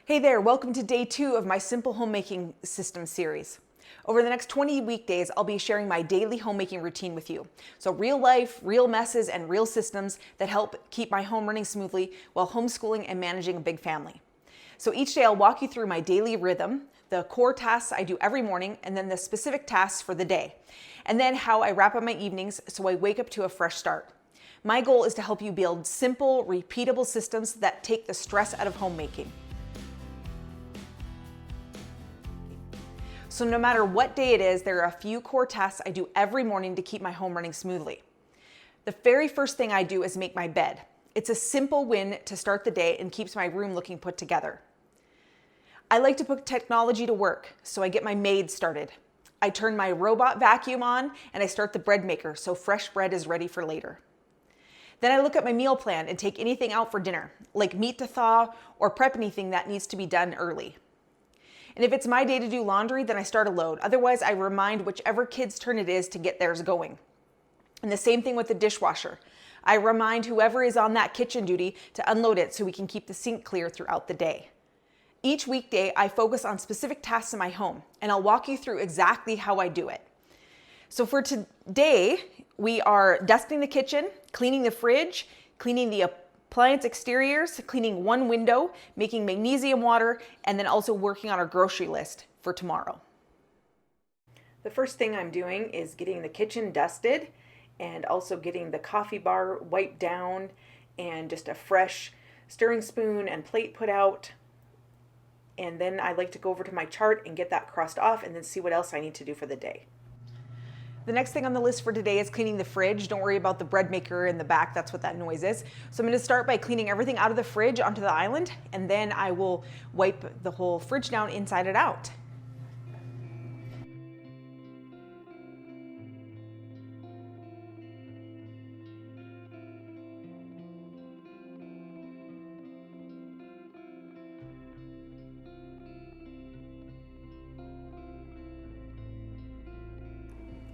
Hey there, welcome to day 2 of my Simple Homemaking System series. Over the next 20 weekdays, I'll be sharing my daily homemaking routine with you. So real life, real messes, and real systems that help keep my home running smoothly while homeschooling and managing a big family. So each day I'll walk you through my daily rhythm, the core tasks I do every morning, and then the specific tasks for the day. And then how I wrap up my evenings so I wake up to a fresh start. My goal is to help you build simple, repeatable systems that take the stress out of homemaking. So no matter what day it is, there are a few core tasks I do every morning to keep my home running smoothly. The very first thing I do is make my bed. It's a simple win to start the day and keeps my room looking put together. I like to put technology to work, so I get my maid started. I turn my robot vacuum on and I start the bread maker so fresh bread is ready for later. Then I look at my meal plan and take anything out for dinner, like meat to thaw or prep anything that needs to be done early. And if it's my day to do laundry, then I start a load. Otherwise, I remind whichever kid's turn it is to get theirs going. And the same thing with the dishwasher. I remind whoever is on that kitchen duty to unload it so we can keep the sink clear throughout the day. Each weekday, I focus on specific tasks in my home, and I'll walk you through exactly how I do it. So for today, we are dusting the kitchen, cleaning the fridge, cleaning the appliance exteriors, cleaning one window, making magnesium water, and then also working on our grocery list for tomorrow. The first thing I'm doing is getting the kitchen dusted and also getting the coffee bar wiped down and just a fresh stirring spoon and plate put out. And then I like to go over to my chart and get that crossed off and then see what else I need to do for the day. The next thing on the list for today is cleaning the fridge. Don't worry about the bread maker in the back, that's what that noise is. So I'm going to start by cleaning everything out of the fridge onto the island, and then I will wipe the whole fridge down inside and out.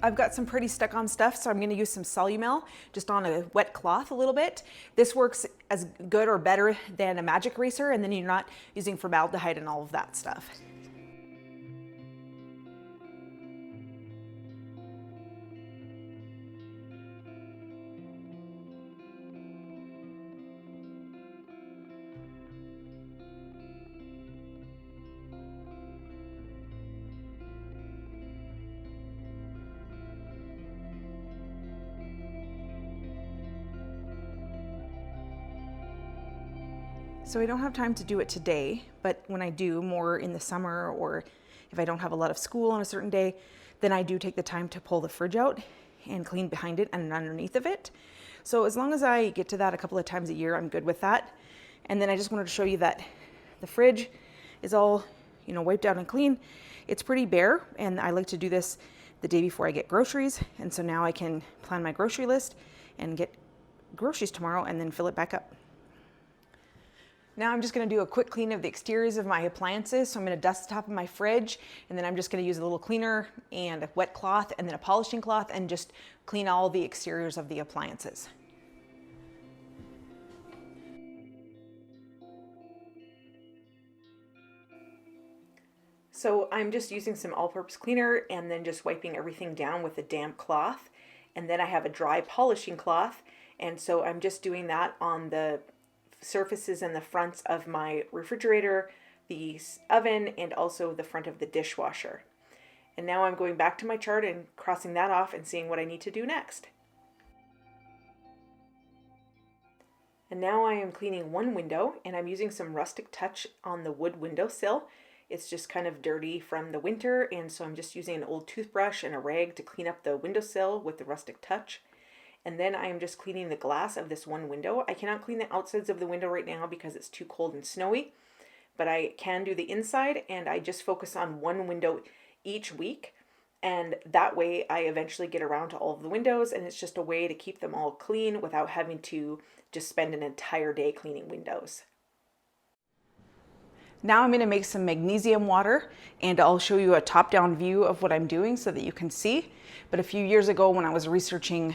I've got some pretty stuck on stuff, so I'm going to use some Solumel just on a wet cloth a little bit. This works as good or better than a magic eraser, and then you're not using formaldehyde and all of that stuff. So I don't have time to do it today, but when I do, more in the summer, or if I don't have a lot of school on a certain day, then I do take the time to pull the fridge out and clean behind it and underneath of it. So as long as I get to that a couple of times a year, I'm good with that. And then I just wanted to show you that the fridge is all, wiped out and clean. It's pretty bare, and I like to do this the day before I get groceries. And so now I can plan my grocery list and get groceries tomorrow and then fill it back up. Now I'm just going to do a quick clean of the exteriors of my appliances. So I'm going to dust the top of my fridge, and then I'm just going to use a little cleaner and a wet cloth and then a polishing cloth and just clean all the exteriors of the appliances. So I'm just using some all-purpose cleaner and then just wiping everything down with a damp cloth. And then I have a dry polishing cloth, and so I'm just doing that on the surfaces and the fronts of my refrigerator, the oven, and also the front of the dishwasher. And now I'm going back to my chart and crossing that off and seeing what I need to do next. And now I am cleaning one window, and I'm using some rustic touch on the wood windowsill. It's just kind of dirty from the winter, and so I'm just using an old toothbrush and a rag to clean up the windowsill with the rustic touch. And then I am just cleaning the glass of this one window. I cannot clean the outsides of the window right now because it's too cold and snowy, but I can do the inside, and I just focus on one window each week. And that way I eventually get around to all of the windows, and it's just a way to keep them all clean without having to just spend an entire day cleaning windows. Now I'm going to make some magnesium water, and I'll show you a top-down view of what I'm doing so that you can see. But a few years ago when I was researching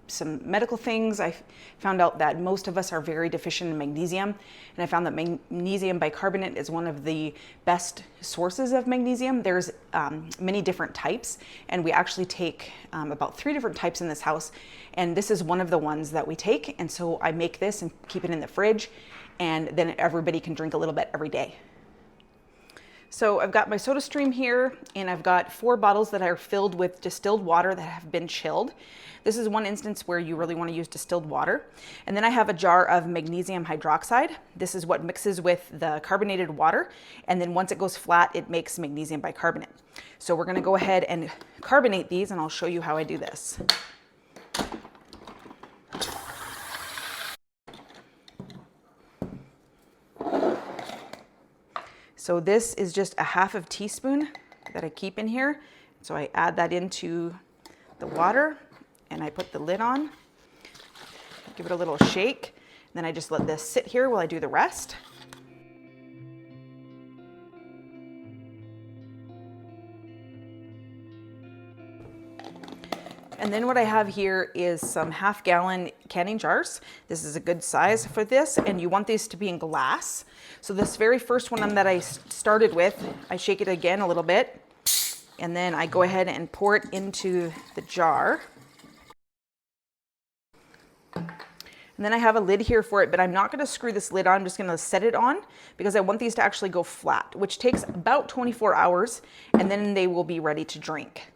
some medical things. I found out that most of us are very deficient in magnesium, and I found that magnesium bicarbonate is one of the best sources of magnesium. There's many different types, and we actually take about 3 different types in this house, and this is one of the ones that we take. And so I make this and keep it in the fridge, and then everybody can drink a little bit every day. So I've got my soda stream here, and I've got 4 bottles that are filled with distilled water that have been chilled. This is one instance where you really want to use distilled water. And then I have a jar of magnesium hydroxide. This is what mixes with the carbonated water, and then once it goes flat, it makes magnesium bicarbonate. So we're going to go ahead and carbonate these, and I'll show you how I do this. So this is just a half of teaspoon that I keep in here. So I add that into the water, and I put the lid on, give it a little shake, and then I just let this sit here while I do the rest. And then what I have here is some half-gallon canning jars. This is a good size for this, and you want these to be in glass. So this very first one that I started with, I shake it again a little bit, and then I go ahead and pour it into the jar. And then I have a lid here for it, but I'm not going to screw this lid on. I'm just going to set it on because I want these to actually go flat, which takes about 24 hours, and then they will be ready to drink.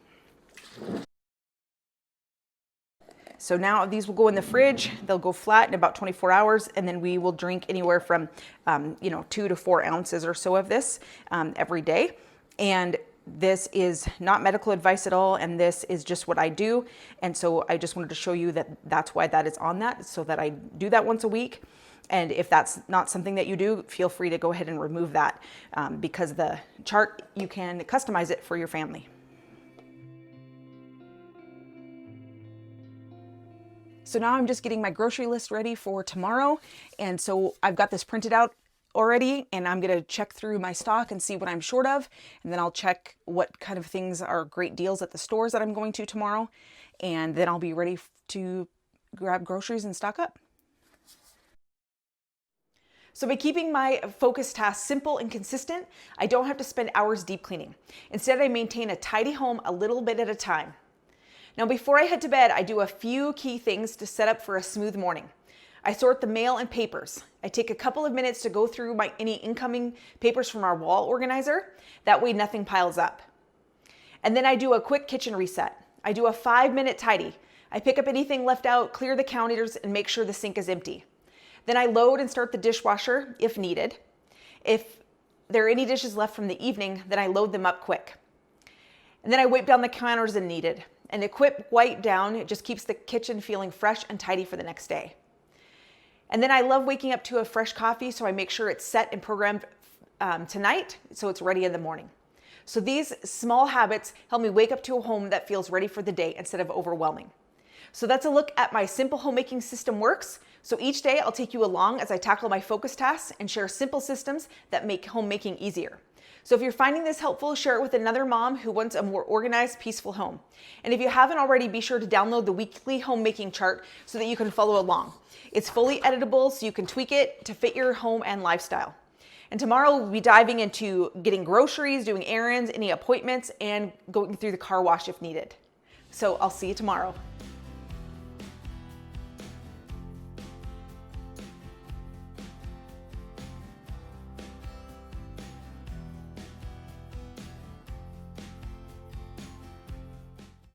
So now these will go in the fridge, they'll go flat in about 24 hours, and then we will drink anywhere from 2 to 4 ounces or so of this every day. And this is not medical advice at all, and this is just what I do. And so I just wanted to show you that that's why that is on that, so that I do that once a week. And if that's not something that you do, feel free to go ahead and remove that because the chart, you can customize it for your family. So now I'm just getting my grocery list ready for tomorrow. And so I've got this printed out already, and I'm gonna check through my stock and see what I'm short of. And then I'll check what kind of things are great deals at the stores that I'm going to tomorrow. And then I'll be ready to grab groceries and stock up. So by keeping my focus tasks simple and consistent, I don't have to spend hours deep cleaning. Instead, I maintain a tidy home a little bit at a time. Now, before I head to bed, I do a few key things to set up for a smooth morning. I sort the mail and papers. I take a couple of minutes to go through any incoming papers from our wall organizer. That way nothing piles up. And then I do a quick kitchen reset. I do a 5-minute tidy. I pick up anything left out, clear the counters, and make sure the sink is empty. Then I load and start the dishwasher if needed. If there are any dishes left from the evening, then I load them up quick. And then I wipe down the counters as needed. And a quick wipe down, it just keeps the kitchen feeling fresh and tidy for the next day. And then I love waking up to a fresh coffee, so I make sure it's set and programmed tonight so it's ready in the morning. So these small habits help me wake up to a home that feels ready for the day instead of overwhelming. So that's a look at my Simple Homemaking System works. So each day I'll take you along as I tackle my focus tasks and share simple systems that make homemaking easier. So if you're finding this helpful, share it with another mom who wants a more organized, peaceful home. And if you haven't already, be sure to download the weekly homemaking chart so that you can follow along. It's fully editable, so you can tweak it to fit your home and lifestyle. And tomorrow we'll be diving into getting groceries, doing errands, any appointments, and going through the car wash if needed. So I'll see you tomorrow.